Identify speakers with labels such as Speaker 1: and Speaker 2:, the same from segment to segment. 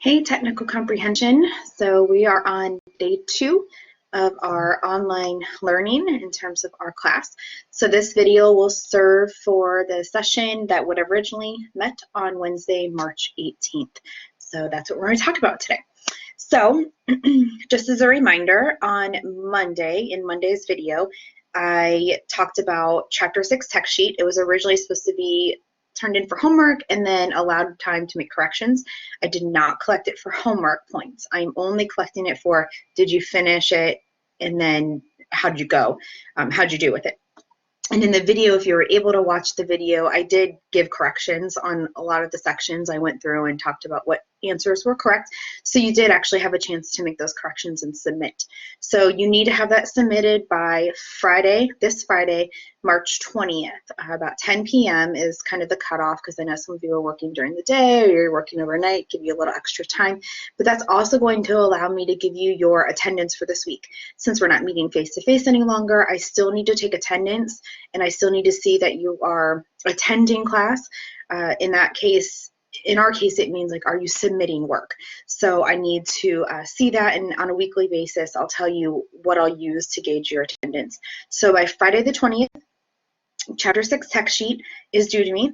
Speaker 1: Hey, Technical Comprehension. So we are on day 2 of our online learning in terms of our class. So this video will serve for the session that would have originally met on Wednesday, March 18th. So that's what we're going to talk about today. So just as a reminder, on Monday, in Monday's video, I talked about Chapter 6 text sheet. It was originally supposed to be turned in for homework and then allowed time to make corrections. I did not collect it for homework points. I'm only collecting it for did you finish it and then how did you go? How'd you do with it? And in the video, if you were able to watch the video, I did give corrections on a lot of the sections. I went through and talked about what answers were correct. So you did actually have a chance to make those corrections and submit. So you need to have that submitted by Friday, this Friday, March 20th. About 10 p.m. is kind of the cutoff because I know some of you are working during the day or you're working overnight, give you a little extra time. But that's also going to allow me to give you your attendance for this week. Since we're not meeting face-to-face any longer, I still need to take attendance and I still need to see that you are attending class. In our case, it means like, are you submitting work? So I need to see that, and on a weekly basis, I'll tell you what I'll use to gauge your attendance. So by Friday the 20th, Chapter 6 text sheet is due to me.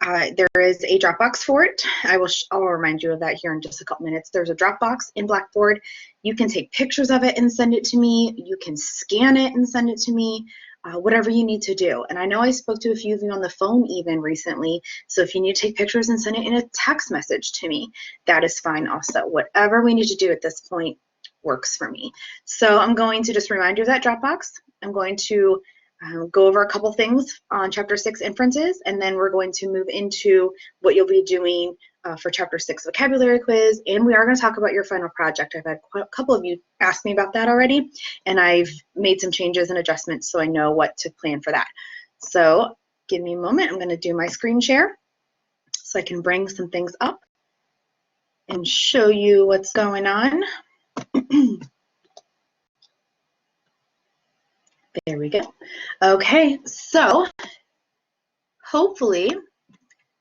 Speaker 1: There is a Dropbox for it. I'll remind you of that here in just a couple minutes. There's a Dropbox in Blackboard. You can take pictures of it and send it to me. You can scan it and send it to me. Whatever you need to do. And I know I spoke to a few of you on the phone even recently, so if you need to take pictures and send it in a text message to me, that is fine also. Whatever we need to do at this point works for me. So I'm going to just remind you of that Dropbox. I'm going to go over a couple things on Chapter 6 inferences, and then we're going to move into what you'll be doing for Chapter 6 vocabulary quiz, and we are going to talk about your final project. I've had a couple of you ask me about that already, and I've made some changes and adjustments so I know what to plan for that. So give me a moment. I'm going to do my screen share so I can bring some things up and show you what's going on. There we go. Okay, so hopefully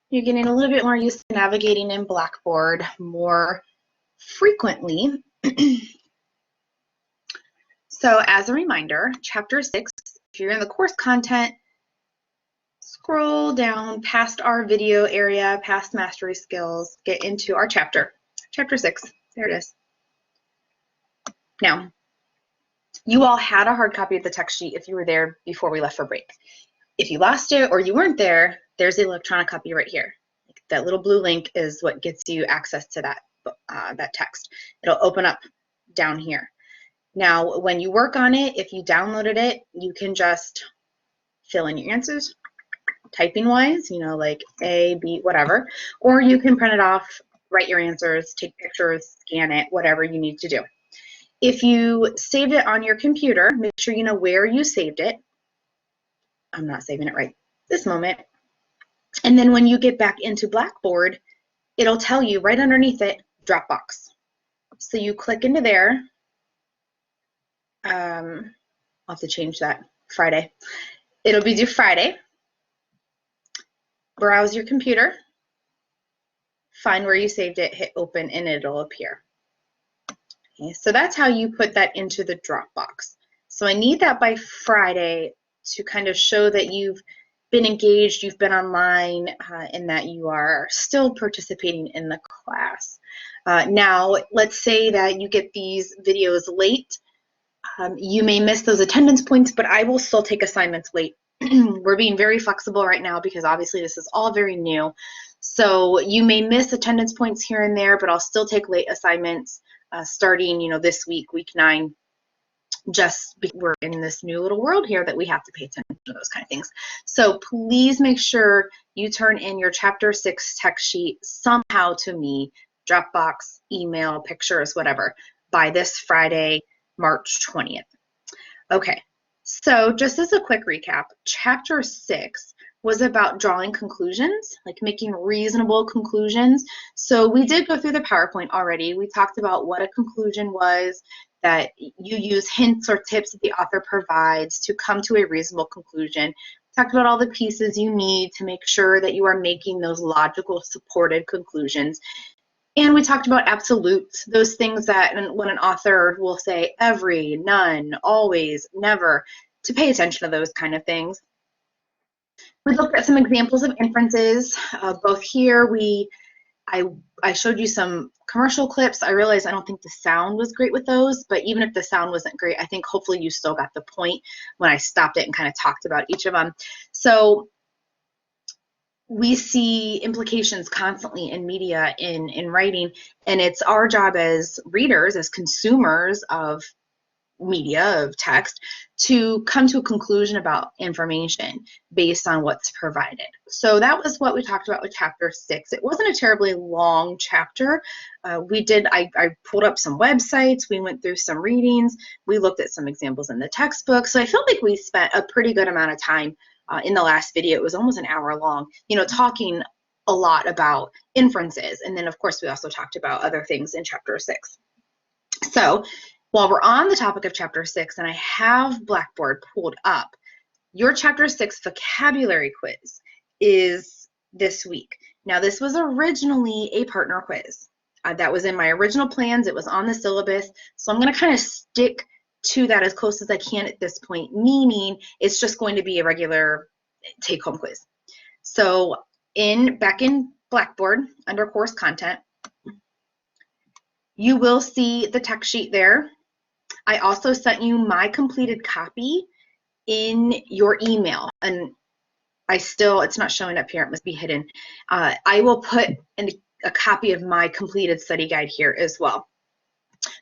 Speaker 1: you're getting a little bit more used to navigating in Blackboard more frequently. So as a reminder, Chapter 6, if you're in the course content, scroll down past our video area, past mastery skills, get into our chapter. Chapter 6, there it is. Now, you all had a hard copy of the text sheet if you were there before we left for break. If you lost it or you weren't there, there's the electronic copy right here. That little blue link is what gets you access to that text. It'll open up down here. Now, when you work on it, if you downloaded it, you can just fill in your answers, typing wise, you know, like A, B, whatever, or you can print it off, write your answers, take pictures, scan it, whatever you need to do. If you saved it on your computer, make sure you know where you saved it. I'm not saving it right this moment. And then when you get back into Blackboard, it'll tell you right underneath it, Dropbox. So you click into there. I'll have to change that, Friday. It'll be due Friday. Browse your computer, find where you saved it, hit open, and it'll appear. Okay, so that's how you put that into the Dropbox. So I need that by Friday to kind of show that you've been engaged, you've been online, and that you are still participating in the class. Now, let's say that you get these videos late. You may miss those attendance points, but I will still take assignments late. We're being very flexible right now because obviously this is all very new. So you may miss attendance points here and there, but I'll still take late assignments starting, you know, this week, week 9. Just because we're in this new little world here that we have to pay attention to those kind of things. So please make sure you turn in your Chapter 6 text sheet somehow to me, Dropbox, email, pictures, whatever, by this Friday, March 20th. Okay, so just as a quick recap, Chapter 6 was about drawing conclusions, like making reasonable conclusions. So we did go through the PowerPoint already. We talked about what a conclusion was, that you use hints or tips that the author provides to come to a reasonable conclusion. We talked about all the pieces you need to make sure that you are making those logical, supported conclusions. And we talked about absolutes, those things that when an author will say every, none, always, never, to pay attention to those kind of things. We looked at some examples of inferences. Both here, I showed you some commercial clips. I realized I don't think the sound was great with those, but even if the sound wasn't great, I think hopefully you still got the point when I stopped it and kind of talked about each of them. So we see implications constantly in media, in writing, and it's our job as readers, as consumers of media, of text, to come to a conclusion about information based on what's provided. So that was what we talked about with chapter 6. It wasn't a terribly long chapter. I pulled up some websites, we went through some readings, we looked at some examples in the textbook. So I felt like we spent a pretty good amount of time in the last video. It was almost an hour long, talking a lot about inferences. And then of course we also talked about other things in chapter 6. So while we're on the topic of chapter 6, and I have Blackboard pulled up, your chapter 6 vocabulary quiz is this week. Now, this was originally a partner quiz. That was in my original plans. It was on the syllabus. So I'm going to kind of stick to that as close as I can at this point, meaning it's just going to be a regular take-home quiz. So back in Blackboard, under course content, you will see the text sheet there. I also sent you my completed copy in your email, and it's not showing up here, it must be hidden. I will put a copy of my completed study guide here as well.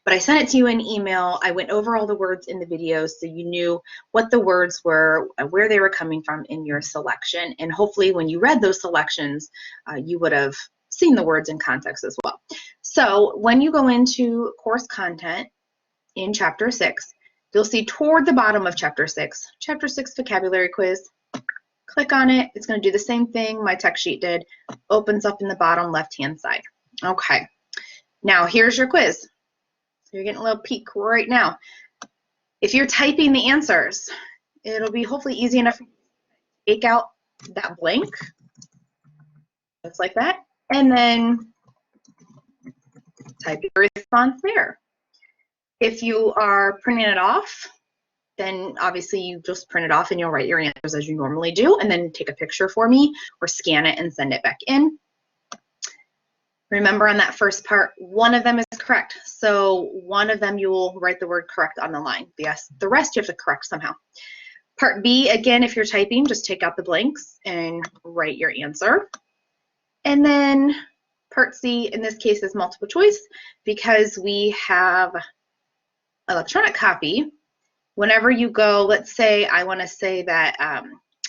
Speaker 1: But I sent it to you in email. I went over all the words in the video so you knew what the words were, where they were coming from in your selection, and hopefully when you read those selections, you would have seen the words in context as well. So when you go into course content, in chapter 6, you'll see toward the bottom of chapter 6 vocabulary quiz. Click on it. It's going to do the same thing my text sheet did. Opens up in the bottom left-hand side. Okay. Now here's your quiz. So you're getting a little peek right now. If you're typing the answers, it'll be hopefully easy enough to take out that blank, just like that, and then type your response there. If you are printing it off, then obviously you just print it off and you'll write your answers as you normally do, and then take a picture for me or scan it and send it back in. Remember on that first part, one of them is correct. So one of them you will write the word correct on the line. Yes, the rest you have to correct somehow. Part B, again, if you're typing, just take out the blanks and write your answer. And then part C, in this case, is multiple choice because we have electronic copy. Whenever you go, let's say I want to say that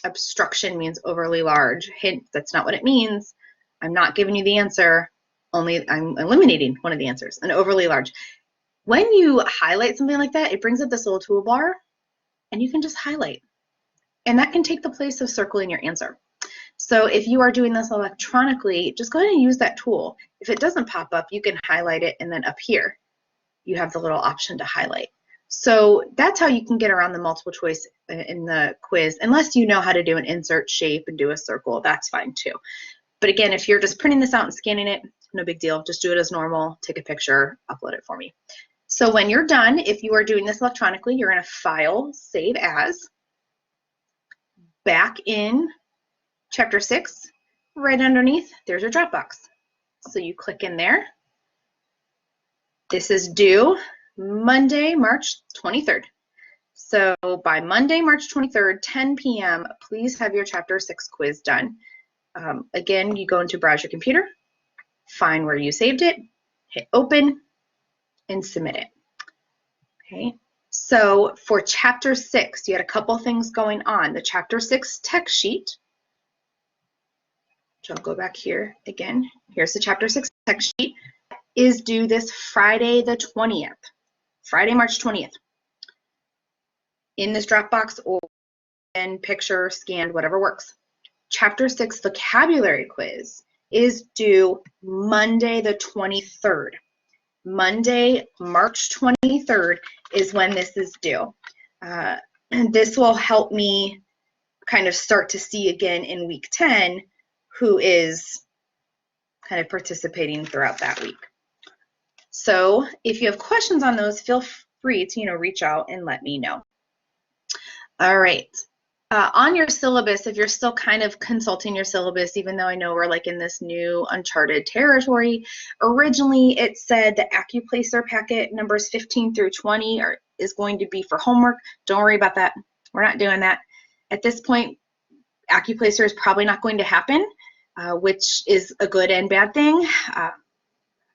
Speaker 1: obstruction means overly large. Hint, that's not what it means. I'm not giving you the answer, only I'm eliminating one of the answers, an overly large. When you highlight something like that, it brings up this little toolbar and you can just highlight. And that can take the place of circling your answer. So if you are doing this electronically, just go ahead and use that tool. If it doesn't pop up, you can highlight it, and then up here, you have the little option to highlight. So that's how you can get around the multiple choice in the quiz, unless you know how to do an insert shape and do a circle, that's fine too. But again, if you're just printing this out and scanning it, no big deal, just do it as normal, take a picture, upload it for me. So when you're done, if you are doing this electronically, you're in a file, save as, back in chapter 6, right underneath, there's your Dropbox. So you click in there. This is due Monday, March 23rd. So by Monday, March 23rd, 10 p.m., please have your chapter 6 quiz done. Again, you go into browse your computer, find where you saved it, hit open, and submit it. Okay. So for chapter 6, you had a couple things going on. The chapter 6 text sheet, which I'll go back here again. Here's the chapter 6 text sheet, is due this Friday the 20th. Friday, March 20th. In this Dropbox or in picture, scanned, whatever works. Chapter 6 vocabulary quiz is due Monday the 23rd. Monday, March 23rd is when this is due. And this will help me kind of start to see again in week 10 who is kind of participating throughout that week. So if you have questions on those, feel free to, reach out and let me know. All right. On your syllabus, if you're still kind of consulting your syllabus, even though I know we're like in this new uncharted territory, originally it said the AccuPlacer packet numbers 15 through 20 is going to be for homework. Don't worry about that. We're not doing that. At this point, AccuPlacer is probably not going to happen, which is a good and bad thing.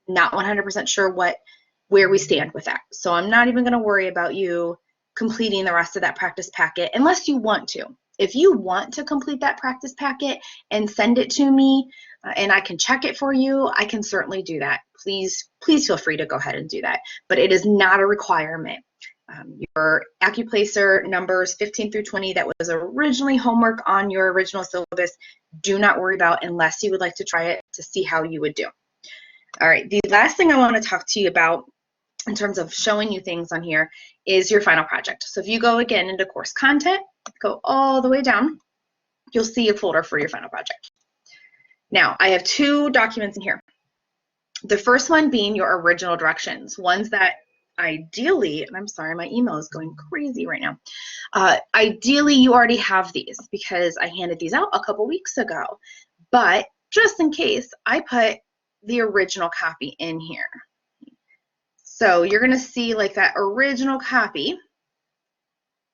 Speaker 1: Not 100% sure where we stand with that. So I'm not even going to worry about you completing the rest of that practice packet unless you want to. If you want to complete that practice packet and send it to me and I can check it for you, I can certainly do that. Please feel free to go ahead and do that, but it is not a requirement. Your AccuPlacer numbers 15 through 20 that was originally homework on your original syllabus, do not worry about unless you would like to try it to see how you would do. All right, the last thing I want to talk to you about in terms of showing you things on here is your final project. So if you go again into course content, go all the way down, you'll see a folder for your final project. Now, I have 2 documents in here. The first one being your original directions, ones that ideally, and I'm sorry, my email is going crazy right now. Ideally, you already have these because I handed these out a couple weeks ago. But just in case, I put the original copy in here. So you're going to see like that original copy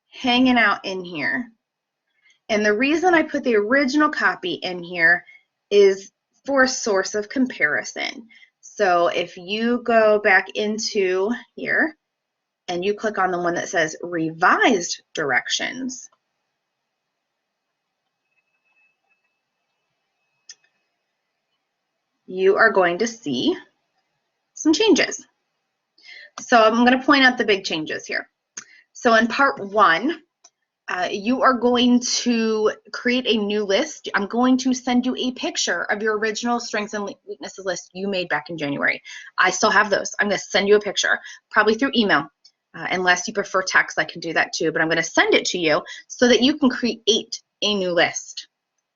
Speaker 1: hanging out in here. And the reason I put the original copy in here is for a source of comparison. So if you go back into here and you click on the one that says revised directions, you are going to see some changes. So I'm going to point out the big changes here. So in part 1, you are going to create a new list. I'm going to send you a picture of your original strengths and weaknesses list you made back in January. I still have those. I'm going to send you a picture, probably through email. Unless you prefer text, I can do that too, but I'm going to send it to you so that you can create a new list.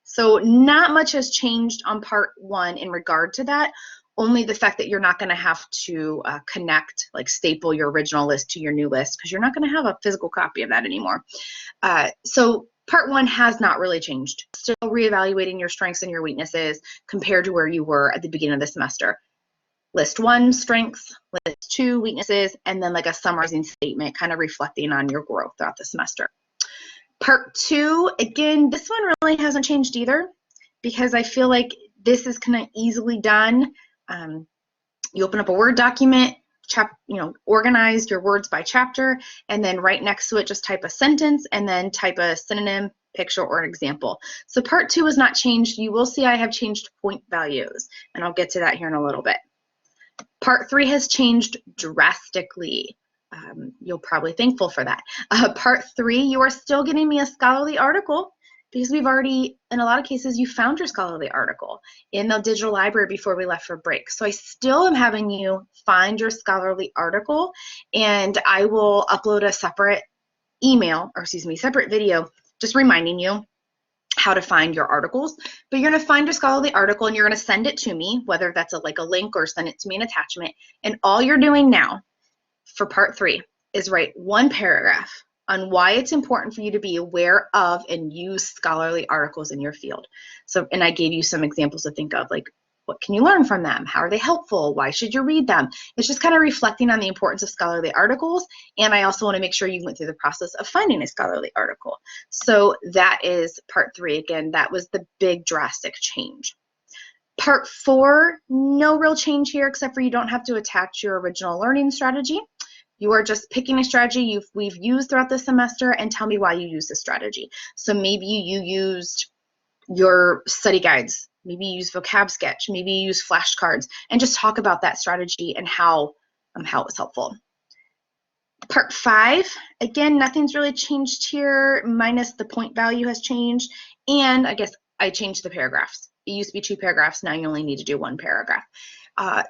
Speaker 1: So not much has changed on part 1 in regard to that. Only the fact that you're not going to have to connect, like staple your original list to your new list, because you're not going to have a physical copy of that anymore. So part 1 has not really changed. Still reevaluating your strengths and your weaknesses compared to where you were at the beginning of the semester. List 1, strengths, list 2, weaknesses, and then like a summarizing statement kind of reflecting on your growth throughout the semester. Part 2, again, this one really hasn't changed either because I feel like this is kind of easily done. You open up a Word document, organize your words by chapter, and then right next to it, just type a sentence and then type a synonym, picture, or example. So part 2 has not changed. You will see I have changed point values, and I'll get to that here in a little bit. Part 3 has changed drastically. You'll probably be thankful for that. Part 3, you are still getting me a scholarly article because we've already, in a lot of cases, you found your scholarly article in the digital library before we left for break. So I still am having you find your scholarly article, and I will upload a separate separate video just reminding you how to find your articles. But you're going to find your scholarly article and you're going to send it to me, whether that's like a link or send it to me an attachment. And all you're doing now for part 3 is write 1 paragraph on why it's important for you to be aware of and use scholarly articles in your field. So, and I gave you some examples to think of, like, what can you learn from them? How are they helpful? Why should you read them? It's just kind of reflecting on the importance of scholarly articles. And I also want to make sure you went through the process of finding a scholarly article. So that is part 3. Again, that was the big drastic change. Part 4, no real change here except for you don't have to attach your original learning strategy. You are just picking a strategy we've used throughout the semester and tell me why you use the strategy. So maybe you used your study guides, maybe you use vocab sketch, maybe you use flashcards, and just talk about that strategy and how it was helpful. Part 5, again, nothing's really changed here, minus the point value has changed, and I guess I changed the paragraphs. It used to be 2 paragraphs, now you only need to do 1 paragraph.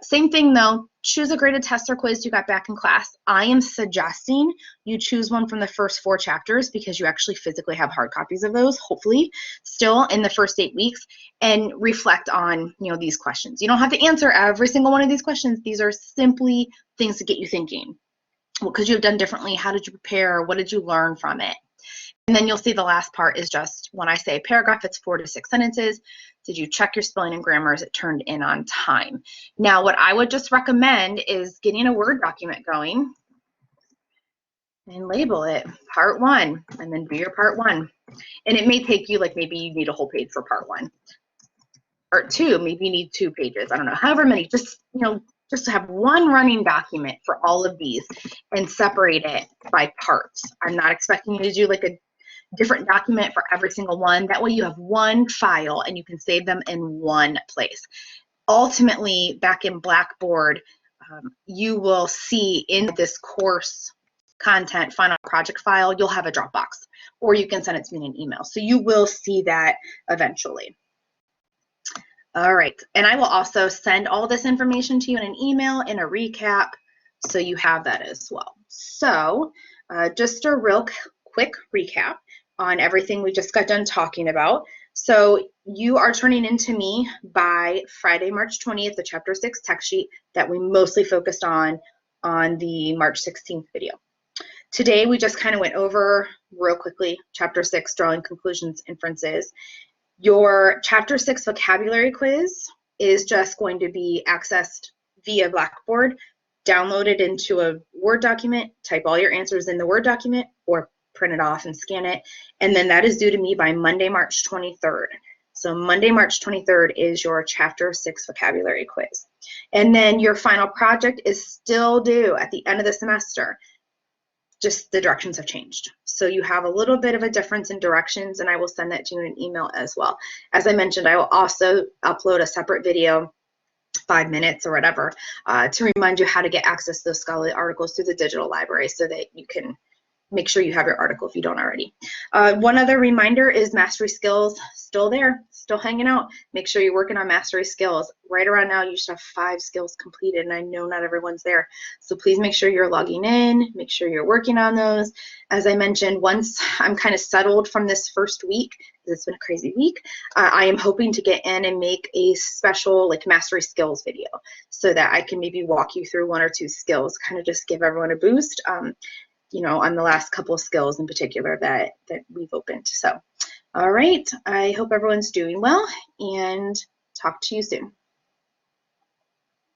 Speaker 1: Same thing though, choose a graded test or quiz you got back in class. I am suggesting you choose one from the first 4 chapters because you actually physically have hard copies of those, hopefully, still in the first 8 weeks, and reflect on, these questions. You don't have to answer every single one of these questions. These are simply things to get you thinking. What could you have done differently? How did you prepare? What did you learn from it? And then you'll see the last part is just when I say paragraph, it's 4 to 6 sentences. Did you check your spelling and grammar? Is it turned in on time? Now, what I would just recommend is getting a Word document going and label it part 1 and then do your part 1. And it may take you, like, maybe you need a whole page for part 1. Part 2, maybe you need 2 pages. I don't know, however many, just to have one running document for all of these and separate it by parts. I'm not expecting you to do like a different document for every single one. That way you have one file and you can save them in one place. Ultimately, back in Blackboard, you will see in this course content final project file, you'll have a Dropbox, or you can send it to me in an email. So you will see that eventually. All right, and I will also send all this information to you in an email in a recap, so you have that as well. So just a real quick recap on everything we just got done talking about. So you are turning into me by Friday, March 20th, the Chapter 6 text sheet that we mostly focused on the March 16th video. Today, we just kind of went over real quickly Chapter 6, drawing conclusions, inferences. Your Chapter 6 vocabulary quiz is just going to be accessed via Blackboard, downloaded into a Word document, type all your answers in the Word document, or print it off and scan it, and then that is due to me by Monday, March 23rd. So Monday, March 23rd is your Chapter 6 vocabulary quiz. And then your final project is still due at the end of the semester. Just the directions have changed. So you have a little bit of a difference in directions, and I will send that to you in an email as well. As I mentioned, I will also upload a separate video, 5 minutes or whatever, to remind you how to get access to those scholarly articles through the digital library so that you can make sure you have your article if you don't already. One other reminder is Mastery Skills still there, still hanging out. Make sure you're working on Mastery Skills. Right around now, you should have 5 skills completed, and I know not everyone's there. So please make sure you're logging in, make sure you're working on those. As I mentioned, once I'm kind of settled from this first week, because it's been a crazy week, I am hoping to get in and make a special like Mastery Skills video so that I can maybe walk you through 1 or 2 skills, kind of just give everyone a boost. On the last couple of skills in particular that we've opened. So, all right, I hope everyone's doing well, and talk to you soon.